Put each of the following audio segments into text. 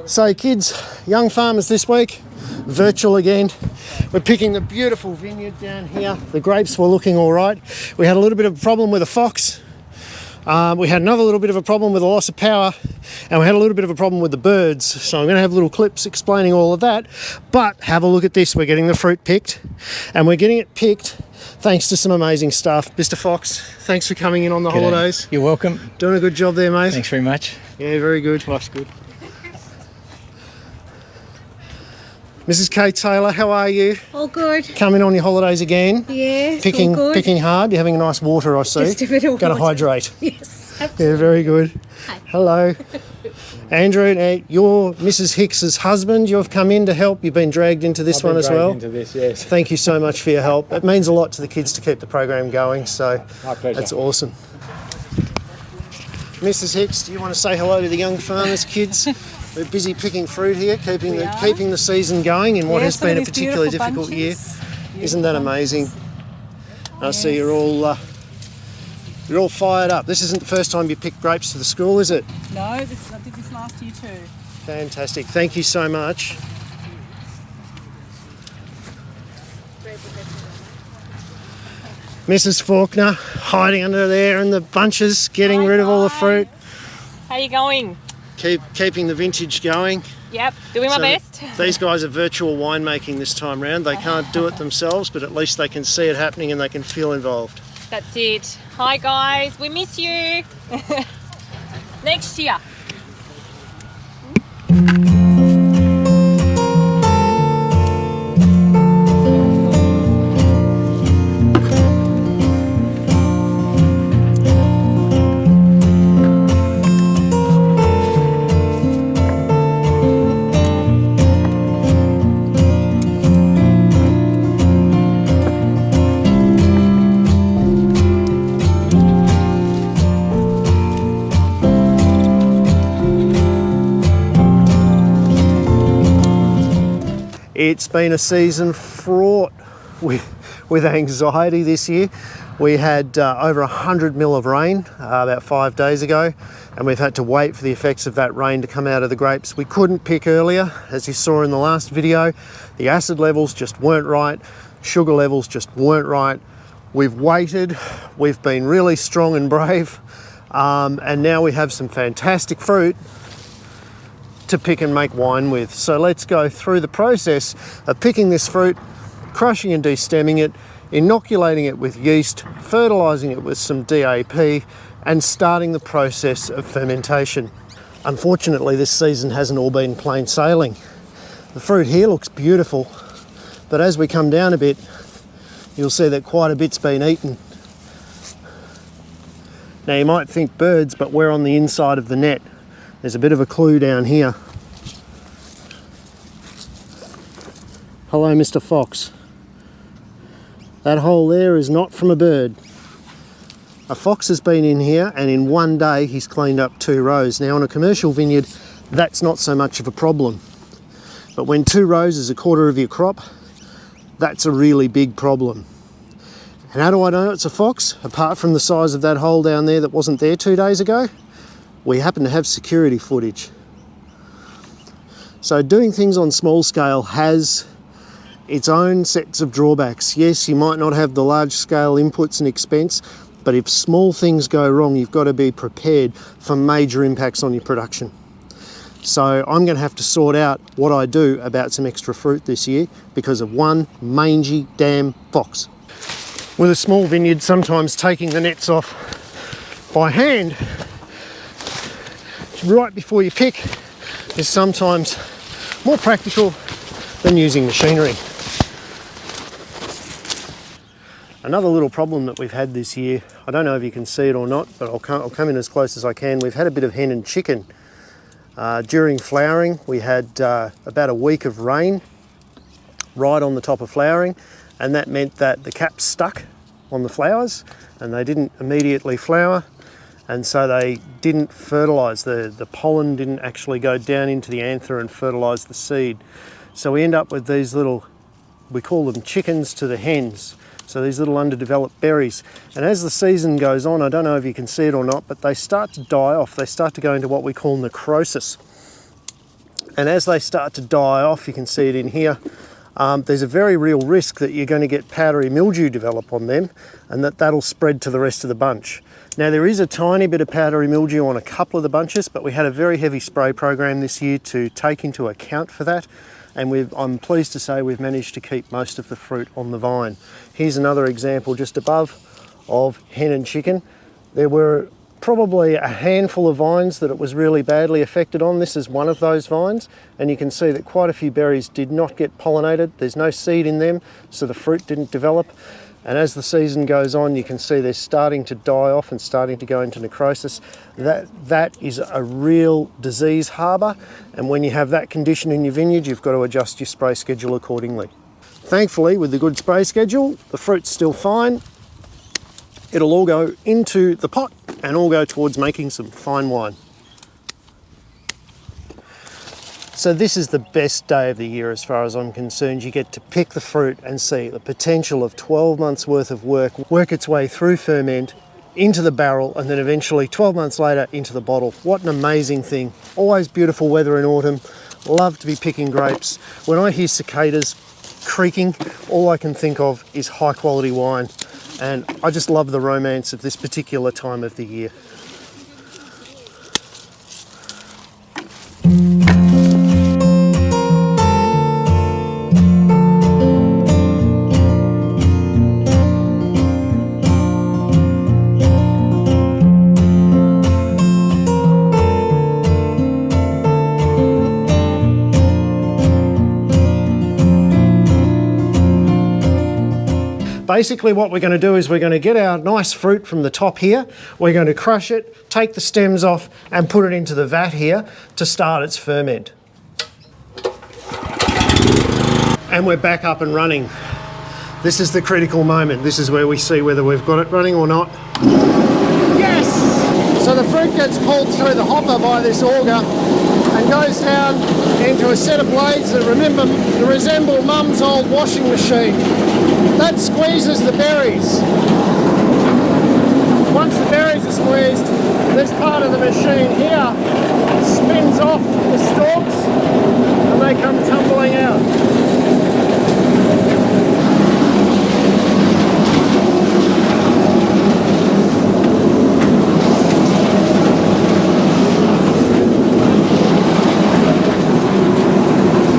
So kids, young farmers this week, virtual again. We're picking the beautiful vineyard down here. The grapes were looking all right. We had a little bit of a problem with a fox. We had another little bit of a problem with a loss of power, and we had a little bit of a problem with the birds. So I'm going to have little clips explaining all of that. But have a look at this. We're getting the fruit picked, and we're getting it picked thanks to some amazing stuff. Mr. Fox, thanks for coming in on the holidays. You're welcome. Doing a good job there, mate. Thanks very much. Yeah, very good. Life's good. Mrs. Kate Taylor, how are you? All good. Coming on your holidays again? Yeah, Picking, all good. picking hard. You're having a nice water, I see. Just a bit of Going to water. hydrate. Yes. Yeah, very good. Hi. Hello. Andrew, now you're Mrs. Hicks's husband. You've come in to help. You've been dragged into this one as well. Into this, yes. Thank you so much for your help. It means a lot to the kids to keep the program going, so My pleasure. that's awesome. Mrs. Hicks, do you want to say hello to the young farmers, kids? We're busy picking fruit here, keeping the season going in what has been a particularly difficult year. Isn't that amazing? I see you're all fired up. This isn't the first time you picked grapes for the school, is it? No, I did this last year too. Fantastic. Thank you so much. Mrs. Faulkner hiding under there in the bunches, getting rid of all the fruit, How you going? keeping the vintage going. Yep, doing my So best. These guys are virtual winemaking this time round. They can't do it themselves, but at least they can see it happening and they can feel involved. That's it. Hi guys, we miss you. Next year. It's been a season fraught with anxiety this year. We had over 100 mil of rain about 5 days ago, and we've had to wait for the effects of that rain to come out of the grapes. We couldn't pick earlier, as you saw in the last video. The acid levels just weren't right, sugar levels just weren't right. We've waited, we've been really strong and brave, and now we have some fantastic fruit to pick and make wine with. So let's go through the process of picking this fruit, crushing and destemming it, inoculating it with yeast, fertilizing it with some DAP, and starting the process of fermentation. Unfortunately, this season hasn't all been plain sailing. The fruit here looks beautiful, but as we come down a bit, you'll see that quite a bit's been eaten. Now you might think birds, but we're on the inside of the net. There's a bit of a clue down here. Hello, Mr. Fox. That hole there is not from a bird. A fox has been in here, and in one day he's cleaned up 2 rows. Now on a commercial vineyard, that's not so much of a problem. But when 2 rows is a quarter of your crop, that's a really big problem. And how do I know it's a fox? Apart from the size of that hole down there that wasn't there 2 days ago, we happen to have security footage. So doing things on small scale has its own sets of drawbacks. Yes, you might not have the large scale inputs and expense, but if small things go wrong, you've got to be prepared for major impacts on your production. So I'm going to have to sort out what I do about some extra fruit this year because of one mangy damn fox. With a small vineyard, sometimes taking the nets off by hand right before you pick is sometimes more practical than using machinery. Another little problem that we've had this year, I don't know if you can see it or not, but I'll come in as close as I can. We've had a bit of hen and chicken. During flowering, we had about a week of rain right on the top of flowering, and that meant that the caps stuck on the flowers and they didn't immediately flower, and so they didn't fertilise. The pollen didn't actually go down into the anther and fertilise the seed. So we end up with these little, we call them chickens to the hens. So these little underdeveloped berries. And as the season goes on, I don't know if you can see it or not, but they start to die off. They start to go into what we call necrosis. And as they start to die off, you can see it in here, there's a very real risk that you're going to get powdery mildew develop on them, and that'll spread to the rest of the bunch. Now there is a tiny bit of powdery mildew on a couple of the bunches, but we had a very heavy spray program this year to take into account for that, and I'm pleased to say we've managed to keep most of the fruit on the vine. Here's another example just above of hen and chicken. There were probably a handful of vines that it was really badly affected on. This is one of those vines, and you can see that quite a few berries did not get pollinated. There's no seed in them, so the fruit didn't develop. And as the season goes on, you can see they're starting to die off and starting to go into necrosis. That is a real disease harbour, and when you have that condition in your vineyard, you've got to adjust your spray schedule accordingly. Thankfully, with the good spray schedule, the fruit's still fine. It'll all go into the pot and all go towards making some fine wine. So this is the best day of the year as far as I'm concerned. You get to pick the fruit and see the potential of 12 months worth of work its way through ferment into the barrel, and then eventually 12 months later into the bottle. What an amazing thing. Always beautiful weather in autumn. Love to be picking grapes. When I hear cicadas creaking, all I can think of is high quality wine. And I just love the romance of this particular time of the year. Basically what we're going to do is we're going to get our nice fruit from the top here, we're going to crush it, take the stems off and put it into the vat here to start its ferment. And we're back up and running. This is the critical moment. This is where we see whether we've got it running or not. Yes! So the fruit gets pulled through the hopper by this auger and goes down into a set of blades that resemble Mum's old washing machine. That squeezes the berries. Once the berries are squeezed, this part of the machine here spins off the stalks and they come tumbling out.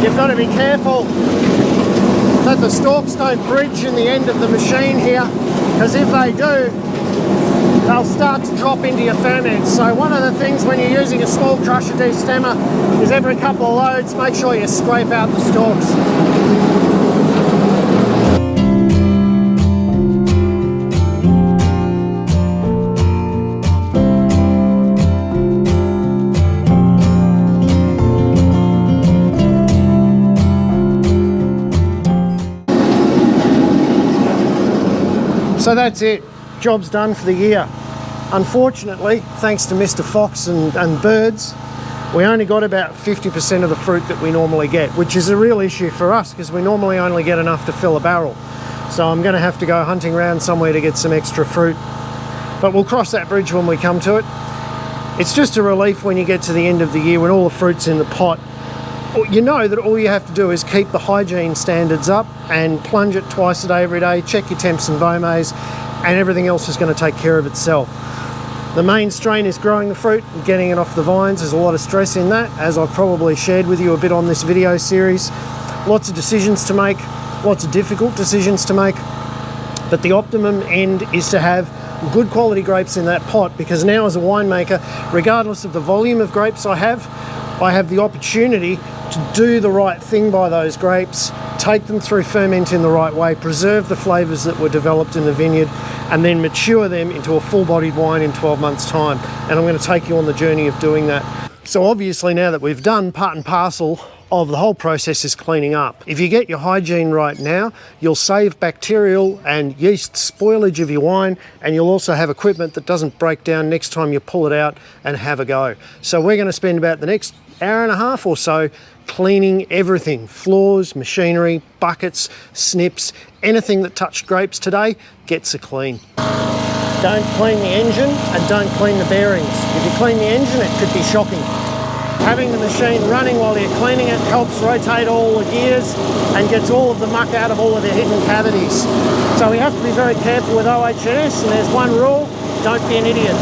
You've got to be careful that the stalks don't bridge in the end of the machine here, because if they do, they'll start to drop into your ferment. So one of the things when you're using a small crusher destemmer is every couple of loads, make sure you scrape out the stalks. So that's it, job's done for the year. Unfortunately, thanks to Mr. Fox and birds, we only got about 50% of the fruit that we normally get, which is a real issue for us because we normally only get enough to fill a barrel. So I'm going to have to go hunting around somewhere to get some extra fruit. But we'll cross that bridge when we come to it. It's just a relief when you get to the end of the year when all the fruit's in the pot. You know that all you have to do is keep the hygiene standards up and plunge it twice a day every day, check your temps and bomes, and everything else is going to take care of itself. The main strain is growing the fruit and getting it off the vines. There's a lot of stress in that, as I've probably shared with you a bit on this video series. Lots of decisions to make, lots of difficult decisions to make, but the optimum end is to have good quality grapes in that pot, because now as a winemaker, regardless of the volume of grapes I have the opportunity to do the right thing by those grapes, take them through ferment in the right way, preserve the flavours that were developed in the vineyard, and then mature them into a full-bodied wine in 12 months' time. And I'm going to take you on the journey of doing that. So obviously now that we've done part and parcel of the whole process is cleaning up. If you get your hygiene right now, you'll save bacterial and yeast spoilage of your wine, and you'll also have equipment that doesn't break down next time you pull it out and have a go. So we're going to spend about the next hour and a half or so cleaning everything, floors, machinery, buckets, snips, anything that touched grapes today gets a clean. Don't clean the engine and don't clean the bearings. If you clean the engine, it could be shocking. having the machine running while you're cleaning it helps rotate all the gears and gets all of the muck out of all of the hidden cavities. So we have to be very careful with OHS, and there's one rule: don't be an idiot.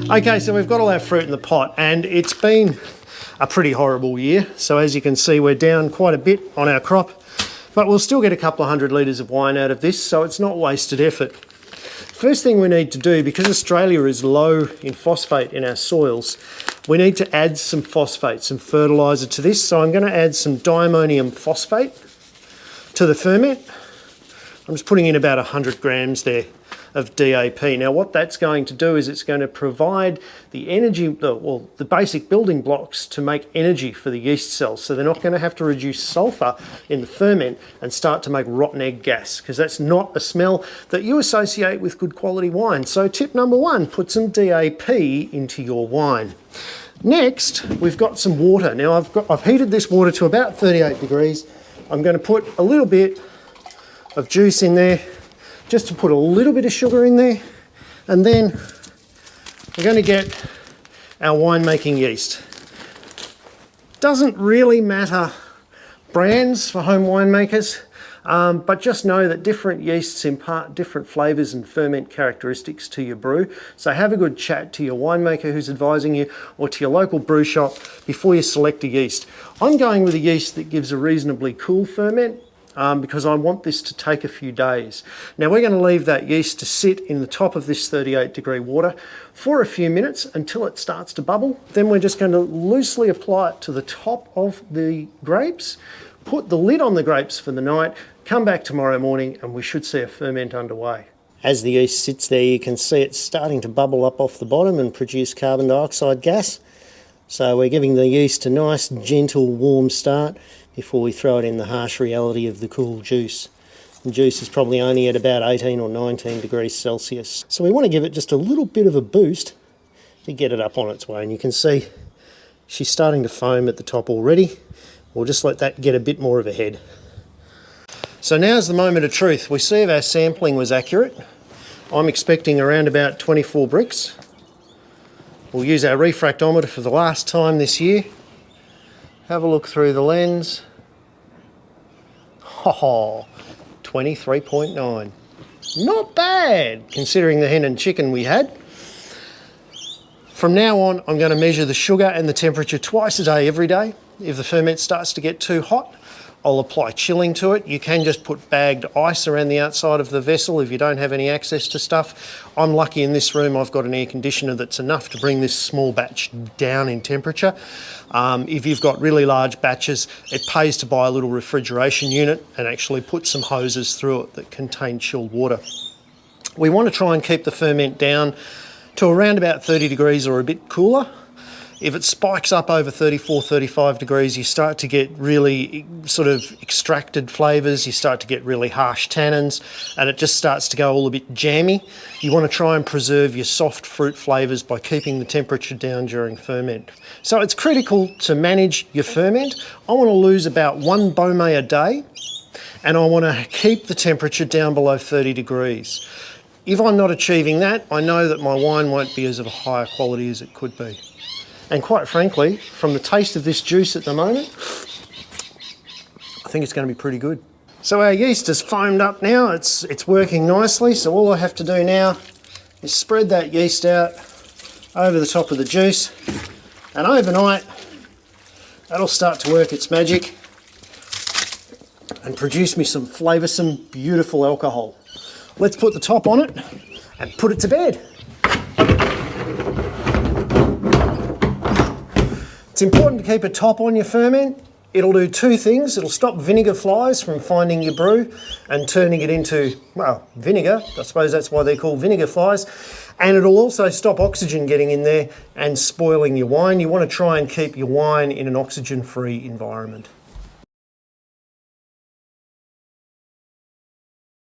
Okay, so we've got all our fruit in the pot, and it's been a pretty horrible year. So as you can see, we're down quite a bit on our crop, but we'll still get a couple of 100 litres of wine out of this, so it's not wasted effort. First thing we need to do, because Australia is low in phosphate in our soils, we need to add some phosphate, some fertiliser to this. So I'm going to add some diammonium phosphate to the ferment. I'm just putting in about 100 grams there of DAP. Now what that's going to do is it's going to provide the energy, well, the basic building blocks to make energy for the yeast cells. So they're not going to have to reduce sulfur in the ferment and start to make rotten egg gas, because that's not a smell that you associate with good quality wine. So tip number one, put some DAP into your wine. Next, we've got some water. Now I've heated this water to about 38 degrees. I'm going to put a little bit of juice in there, just to put a little bit of sugar in there, and then we're going to get our winemaking yeast. Doesn't really matter brands for home winemakers, but just know that different yeasts impart different flavours and ferment characteristics to your brew. So have a good chat to your winemaker who's advising you, or to your local brew shop before you select a yeast. I'm going with a yeast that gives a reasonably cool ferment, because I want this to take a few days. Now we're going to leave that yeast to sit in the top of this 38 degree water for a few minutes until it starts to bubble. Then we're just going to loosely apply it to the top of the grapes, put the lid on the grapes for the night, come back tomorrow morning, and we should see a ferment underway. As the yeast sits there, you can see it's starting to bubble up off the bottom and produce carbon dioxide gas. So we're giving the yeast a nice, gentle, warm start before we throw it in the harsh reality of the cool juice. The juice is probably only at about 18 or 19 degrees Celsius. So we want to give it just a little bit of a boost to get it up on its way. And you can see she's starting to foam at the top already. We'll just let that get a bit more of a head. So now's the moment of truth. We see if our sampling was accurate. I'm expecting around about 24 bricks. We'll use our refractometer for the last time this year. Have a look through the lens. 23.9. Not bad, considering the hen and chicken we had. From now on, I'm going to measure the sugar and the temperature twice a day, every day. If the ferment starts to get too hot, I'll apply chilling to it. You can just put bagged ice around the outside of the vessel if you don't have any access to stuff. I'm lucky in this room I've got an air conditioner that's enough to bring this small batch down in temperature. If you've got really large batches, it pays to buy a little refrigeration unit and actually put some hoses through it that contain chilled water. We want to try and keep the ferment down to around about 30 degrees or a bit cooler. If it spikes up over 34, 35 degrees, you start to get really sort of extracted flavours, you start to get really harsh tannins, and it just starts to go all a bit jammy. You want to try and preserve your soft fruit flavours by keeping the temperature down during ferment. So it's critical to manage your ferment. I want to lose about 1 Beaumet a day, and I want to keep the temperature down below 30 degrees. If I'm not achieving that, I know that my wine won't be as of a higher quality as it could be. And quite frankly, from the taste of this juice at the moment, I think it's going to be pretty good. So our yeast is foamed up now, it's working nicely, so all I have to do now is spread that yeast out over the top of the juice, and overnight that'll start to work its magic and produce me some flavoursome, beautiful alcohol. Let's put the top on it and put it to bed. It's important to keep a top on your ferment. It'll do two things. It'll stop vinegar flies from finding your brew and turning it into, well, vinegar. I suppose that's why they're called vinegar flies. And it'll also stop oxygen getting in there and spoiling your wine. You want to try and keep your wine in an oxygen-free environment.